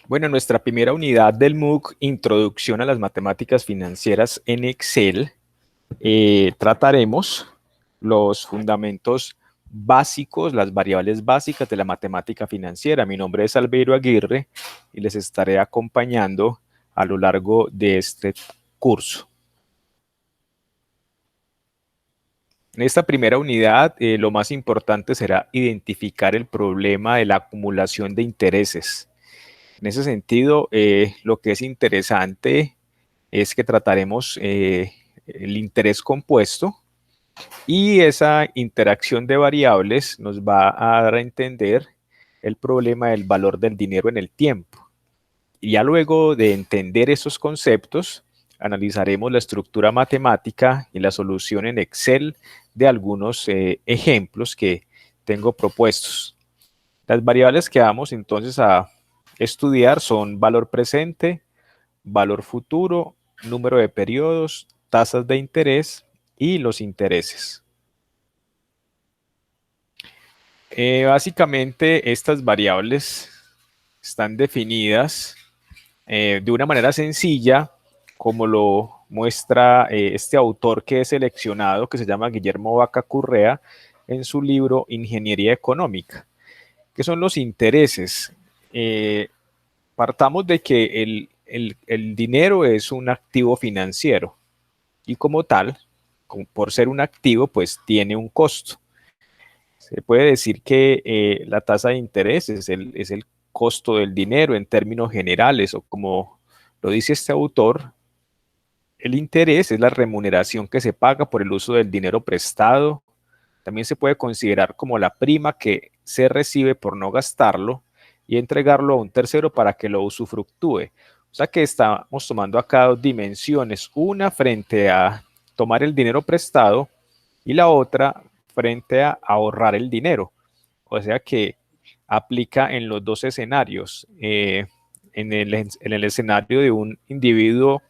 Bueno, nuestra primera unidad del MOOC, Introducción a las Matemáticas Financieras en Excel, trataremos los fundamentos básicos, las variables básicas de la matemática financiera. Mi nombre es Albeiro Aguirre y les estaré acompañando a lo largo de este curso. En esta primera unidad, lo más importante será identificar el problema de la acumulación de intereses. En ese sentido, lo que es interesante es que trataremos el interés compuesto y esa interacción de variables nos va a dar a entender el problema del valor del dinero en el tiempo. Y ya luego de entender esos conceptos, analizaremos la estructura matemática y la solución en Excel de algunos ejemplos que tengo propuestos. Las variables que vamos entonces a estudiar son valor presente, valor futuro, número de periodos, tasas de interés y los intereses. Básicamente estas variables están definidas de una manera sencilla, como lo muestra este autor que he seleccionado, que se llama Guillermo Vaca Correa, en su libro Ingeniería Económica. ¿Qué son los intereses? Partamos de que el dinero es un activo financiero y como tal, por ser un activo, pues tiene un costo. Se puede decir que la tasa de interés es el costo del dinero en términos generales, o como lo dice este autor, el interés es la remuneración que se paga por el uso del dinero prestado. También se puede considerar como la prima que se recibe por no gastarlo y entregarlo a un tercero para que lo usufructúe. O sea que estamos tomando acá dos dimensiones, una frente a tomar el dinero prestado y la otra frente a ahorrar el dinero. O sea que aplica en los dos escenarios. En el escenario de un individuo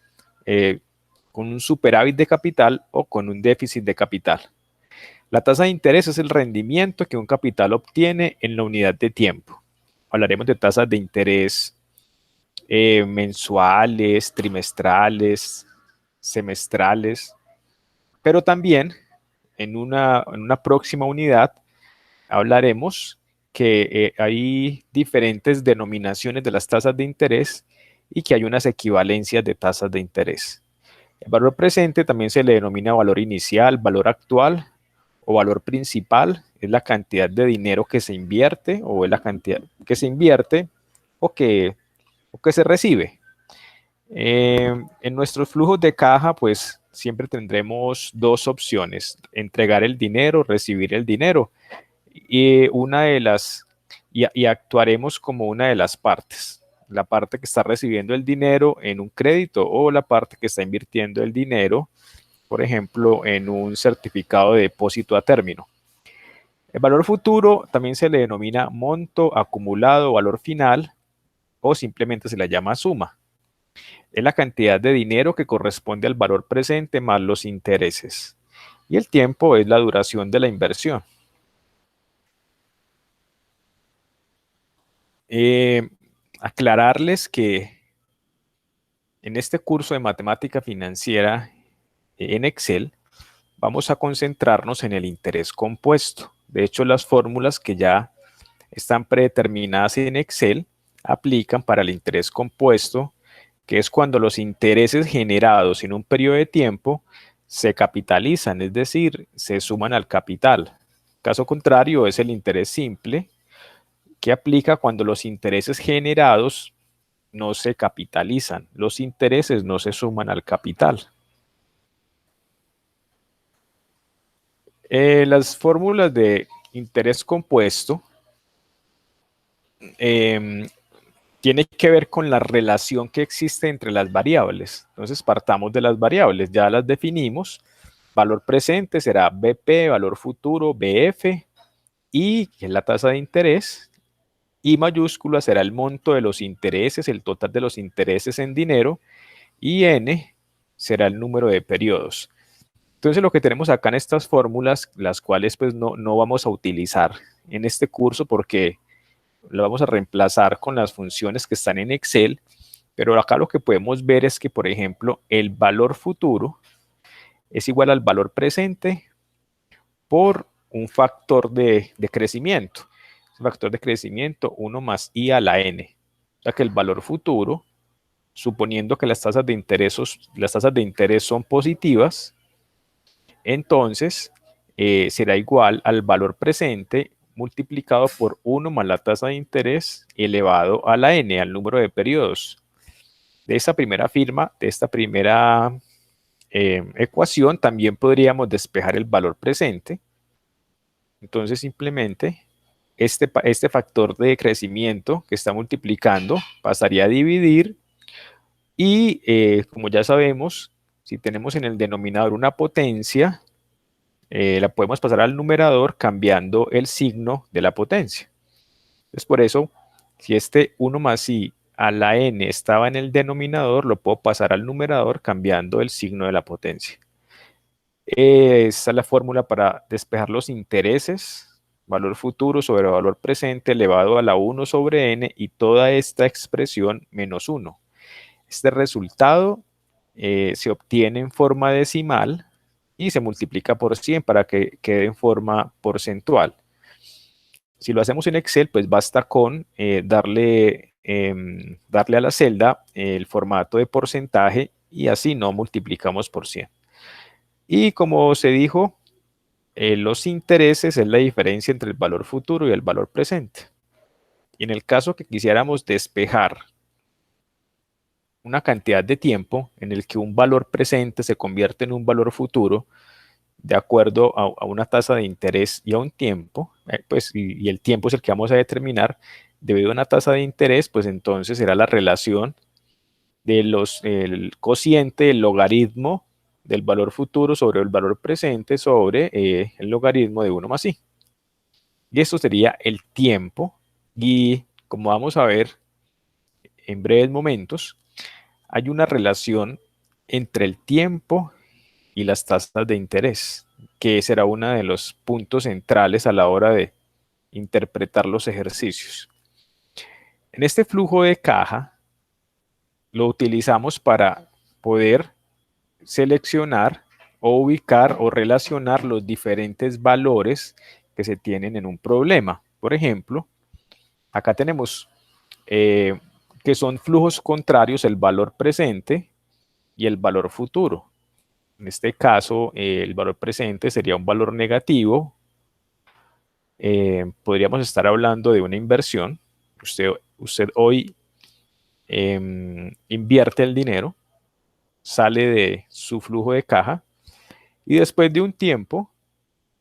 con un superávit de capital o con un déficit de capital. La tasa de interés es el rendimiento que un capital obtiene en la unidad de tiempo. Hablaremos de tasas de interés mensuales, trimestrales, semestrales, pero también en una próxima unidad hablaremos que hay diferentes denominaciones de las tasas de interés y que hay unas equivalencias de tasas de interés. El valor presente también se le denomina valor inicial, valor actual o valor principal. Es la cantidad de dinero que se invierte o es la cantidad que se invierte o que se recibe. En nuestros flujos de caja, pues siempre tendremos dos opciones: entregar el dinero, recibir el dinero. Y actuaremos como una de las partes, la parte que está recibiendo el dinero en un crédito o la parte que está invirtiendo el dinero, por ejemplo, en un certificado de depósito a término. El valor futuro también se le denomina monto acumulado, valor final, o simplemente se le llama suma. Es la cantidad de dinero que corresponde al valor presente más los intereses. Y el tiempo es la duración de la inversión. Eh, Aclararles que en este curso de matemática financiera en Excel vamos a concentrarnos en el interés compuesto. De hecho, las fórmulas que ya están predeterminadas en Excel aplican para el interés compuesto, que es cuando los intereses generados en un periodo de tiempo se capitalizan, es decir, se suman al capital. Caso contrario es el interés simple, que aplica cuando los intereses generados no se capitalizan, los intereses no se suman al capital. Las fórmulas de interés compuesto eh, tienen que ver con la relación que existe entre las variables. Entonces partamos de las variables, ya las definimos. Valor presente será BP, valor futuro BF, y que es la tasa de interés. I mayúscula será el monto de los intereses, el total de los intereses en dinero, y N será el número de periodos. Entonces lo que tenemos acá en estas fórmulas, las cuales pues no vamos a utilizar en este curso porque lo vamos a reemplazar con las funciones que están en Excel, pero acá lo que podemos ver es que, por ejemplo, el valor futuro es igual al valor presente por un factor de crecimiento. El factor de crecimiento 1 más i a la n. O sea que el valor futuro, suponiendo que las tasas de interés son positivas, entonces será igual al valor presente multiplicado por 1 más la tasa de interés elevado a la n, al número de periodos. De esta primera ecuación también podríamos despejar el valor presente. Entonces simplemente este factor de crecimiento que está multiplicando pasaría a dividir y como ya sabemos, si tenemos en el denominador una potencia, la podemos pasar al numerador cambiando el signo de la potencia. Entonces por eso, si este 1 más i a la n estaba en el denominador, lo puedo pasar al numerador cambiando el signo de la potencia. Esta es la fórmula para despejar los intereses, valor futuro sobre valor presente elevado a la 1 sobre n y toda esta expresión menos 1. Este resultado se obtiene en forma decimal y se multiplica por 100 para que quede en forma porcentual. Si lo hacemos en Excel, pues basta con darle a la celda el formato de porcentaje y así no multiplicamos por 100. Y como se dijo, los intereses es la diferencia entre el valor futuro y el valor presente. Y en el caso que quisiéramos despejar una cantidad de tiempo en el que un valor presente se convierte en un valor futuro, de acuerdo a una tasa de interés y a un tiempo, pues, y el tiempo es el que vamos a determinar, debido a una tasa de interés, pues entonces será la relación del cociente, el logaritmo del valor futuro sobre el valor presente sobre el logaritmo de 1 más i. Y esto sería el tiempo, y como vamos a ver en breves momentos, hay una relación entre el tiempo y las tasas de interés, que será uno de los puntos centrales a la hora de interpretar los ejercicios. En este flujo de caja lo utilizamos para poder seleccionar o ubicar o relacionar los diferentes valores que se tienen en un problema. Por ejemplo, acá tenemos que son flujos contrarios el valor presente y el valor futuro. En este caso, el valor presente sería un valor negativo. Podríamos estar hablando de una inversión. Usted hoy invierte el dinero, sale de su flujo de caja y después de un tiempo,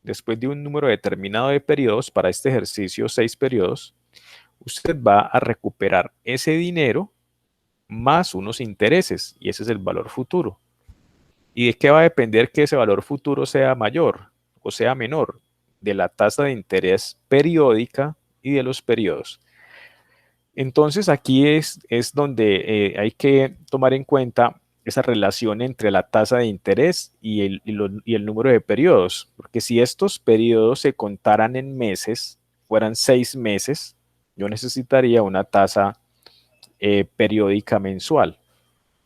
después de un número determinado de periodos, para este ejercicio 6 periodos, usted va a recuperar ese dinero más unos intereses y ese es el valor futuro. ¿Y de qué va a depender que ese valor futuro sea mayor o sea menor? De la tasa de interés periódica y de los periodos. Entonces aquí es donde hay que tomar en cuenta esa relación entre la tasa de interés y el número de periodos, porque si estos periodos se contaran en meses, fueran 6 meses, yo necesitaría una tasa periódica mensual,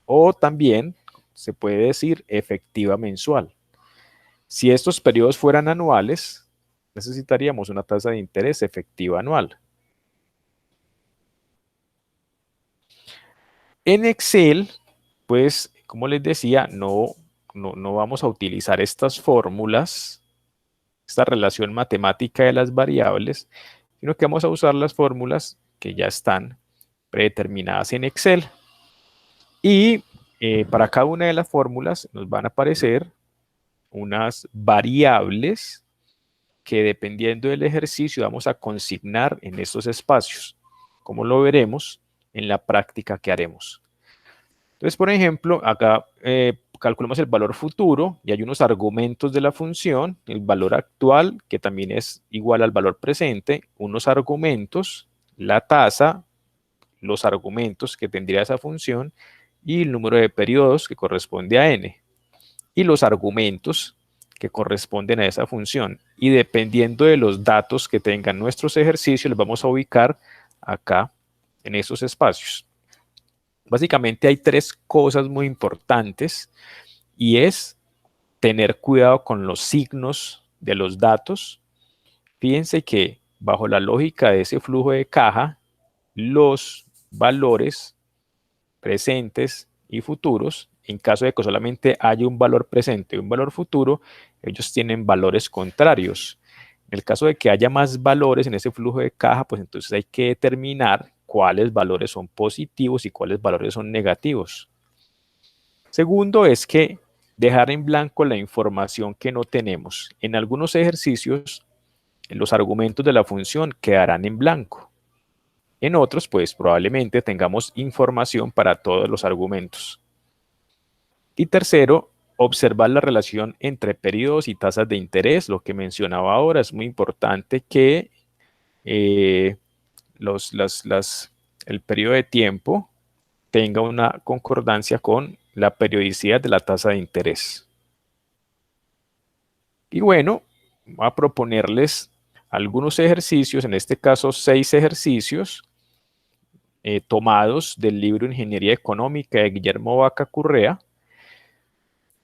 o también se puede decir efectiva mensual. Si estos periodos fueran anuales, necesitaríamos una tasa de interés efectiva anual. En Excel, pues, como les decía, no vamos a utilizar estas fórmulas, esta relación matemática de las variables, sino que vamos a usar las fórmulas que ya están predeterminadas en Excel. Y para cada una de las fórmulas nos van a aparecer unas variables que dependiendo del ejercicio vamos a consignar en estos espacios, como lo veremos en la práctica que haremos. Entonces, por ejemplo, acá calculamos el valor futuro y hay unos argumentos de la función, el valor actual, que también es igual al valor presente, unos argumentos, la tasa, los argumentos que tendría esa función y el número de periodos que corresponde a n. Y los argumentos que corresponden a esa función. Y dependiendo de los datos que tengan nuestros ejercicios, les vamos a ubicar acá en esos espacios. Básicamente hay tres cosas muy importantes y es tener cuidado con los signos de los datos. Fíjense que bajo la lógica de ese flujo de caja, los valores presentes y futuros, en caso de que solamente haya un valor presente y un valor futuro, ellos tienen valores contrarios. En el caso de que haya más valores en ese flujo de caja, pues entonces hay que determinar cuáles valores son positivos y cuáles valores son negativos. Segundo es que dejar en blanco la información que no tenemos. En algunos ejercicios, los argumentos de la función quedarán en blanco. En otros, pues probablemente tengamos información para todos los argumentos. Y tercero, observar la relación entre periodos y tasas de interés. Lo que mencionaba ahora es muy importante que el periodo de tiempo tenga una concordancia con la periodicidad de la tasa de interés. Y bueno, voy a proponerles algunos ejercicios, en este caso 6 ejercicios tomados del libro Ingeniería Económica de Guillermo Vaca Correa.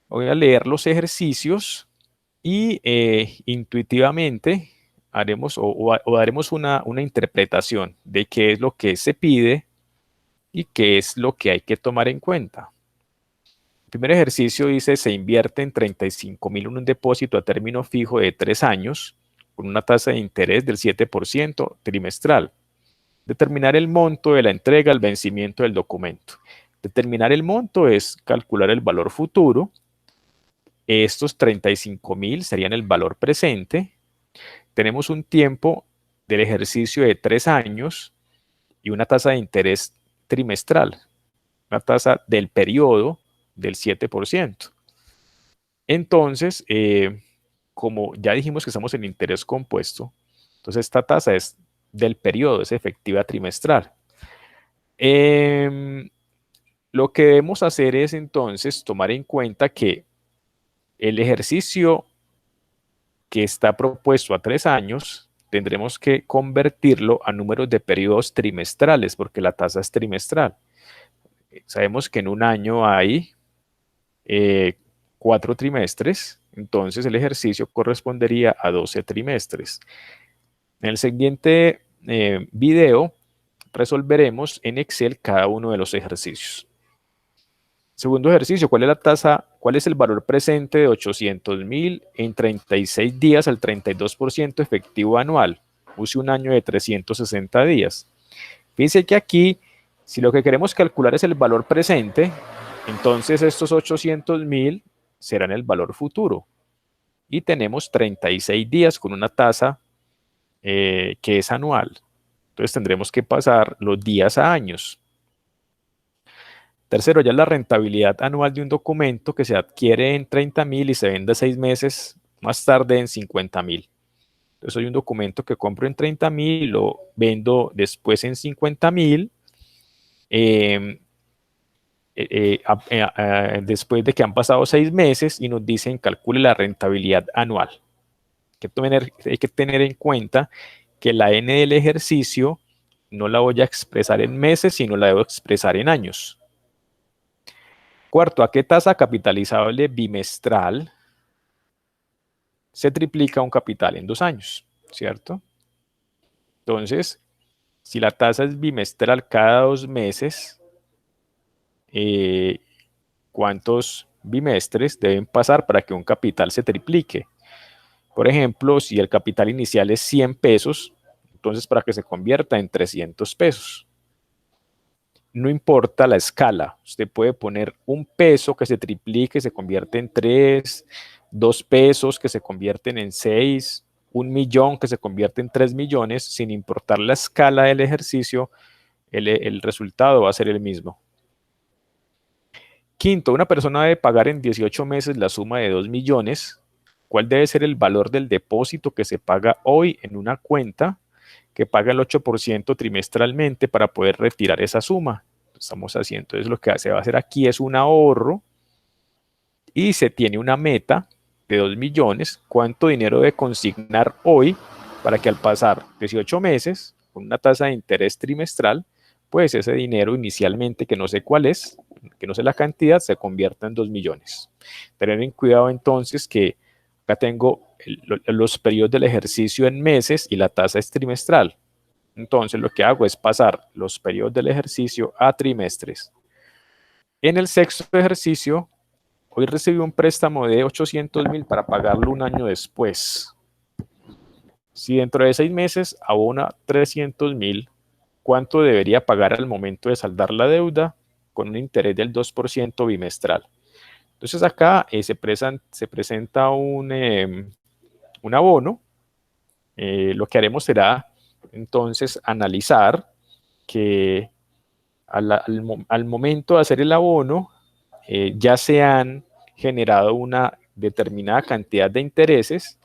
Voy a leer los ejercicios y intuitivamente haremos o daremos una interpretación de qué es lo que se pide y qué es lo que hay que tomar en cuenta. El primer ejercicio dice, se invierte en 35.000 en un depósito a término fijo de 3 años con una tasa de interés del 7% trimestral. Determinar el monto de la entrega al vencimiento del documento. Determinar el monto es calcular el valor futuro. Estos 35.000 serían el valor presente. Tenemos un tiempo del ejercicio de 3 años y una tasa de interés trimestral, una tasa del periodo del 7%. Entonces, como ya dijimos que estamos en interés compuesto, entonces esta tasa es del periodo, es efectiva trimestral. Lo que debemos hacer es entonces tomar en cuenta que el ejercicio que está propuesto a 3 años, tendremos que convertirlo a números de periodos trimestrales, porque la tasa es trimestral. Sabemos que en un año hay 4 trimestres, entonces el ejercicio correspondería a 12 trimestres. En el siguiente video resolveremos en Excel cada uno de los ejercicios. Segundo ejercicio, ¿cuál es la tasa? ¿Cuál es el valor presente de 800.000 en 36 días al 32% efectivo anual? Use un año de 360 días. Fíjense que aquí, si lo que queremos calcular es el valor presente, entonces estos 800.000 serán el valor futuro. Y tenemos 36 días con una tasa que es anual. Entonces tendremos que pasar los días a años. Tercero, ya la rentabilidad anual de un documento que se adquiere en 30.000 y se vende 6 meses más tarde en 50.000. Entonces hay un documento que compro en 30.000 y lo vendo después en 50.000. Después de que han pasado 6 meses y nos dicen calcule la rentabilidad anual. Hay que tener en cuenta que la N del ejercicio no la voy a expresar en meses, sino la debo expresar en años. Cuarto, ¿a qué tasa capitalizable bimestral se triplica un capital en 2 años? ¿Cierto? Entonces, si la tasa es bimestral cada 2 meses, ¿cuántos bimestres deben pasar para que un capital se triplique? Por ejemplo, si el capital inicial es 100 pesos, entonces para que se convierta en 300 pesos. No importa la escala, usted puede poner 1 peso que se triplique, se convierte en 3, 2 pesos que se convierten en 6, 1 millón que se convierte en 3 millones, sin importar la escala del ejercicio, el resultado va a ser el mismo. Quinto, una persona debe pagar en 18 meses la suma de 2 millones. ¿Cuál debe ser el valor del depósito que se paga hoy en una cuenta que paga el 8% trimestralmente para poder retirar esa suma? Estamos haciendo, entonces lo que se va a hacer aquí es un ahorro y se tiene una meta de 2 millones. ¿Cuánto dinero debe consignar hoy para que al pasar 18 meses con una tasa de interés trimestral, pues ese dinero inicialmente, que no sé cuál es, que no sé la cantidad, se convierta en 2 millones. Tener en cuidado entonces que acá tengo los periodos del ejercicio en meses y la tasa es trimestral. Entonces lo que hago es pasar los periodos del ejercicio a trimestres. En el sexto ejercicio, hoy recibí un préstamo de 800.000 para pagarlo un año después. Si dentro de 6 meses abona 300.000, ¿cuánto debería pagar al momento de saldar la deuda? Con un interés del 2% bimestral. Entonces acá se presenta un abono. Lo que haremos será entonces analizar que al momento de hacer el abono ya se han generado una determinada cantidad de intereses.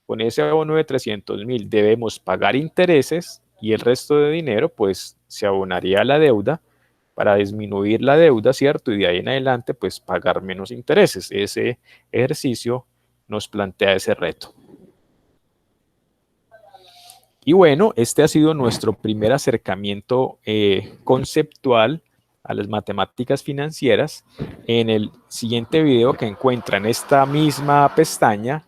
Con ese abono de 300.000 debemos pagar intereses y el resto de dinero pues se abonaría a la deuda para disminuir la deuda, ¿cierto? Y de ahí en adelante pues pagar menos intereses. Ese ejercicio nos plantea ese reto. Y bueno, este ha sido nuestro primer acercamiento conceptual a las matemáticas financieras. En el siguiente video que encuentran esta misma pestaña,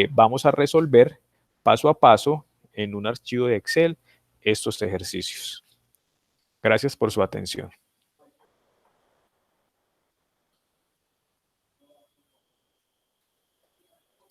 vamos a resolver paso a paso en un archivo de Excel estos ejercicios. Gracias por su atención.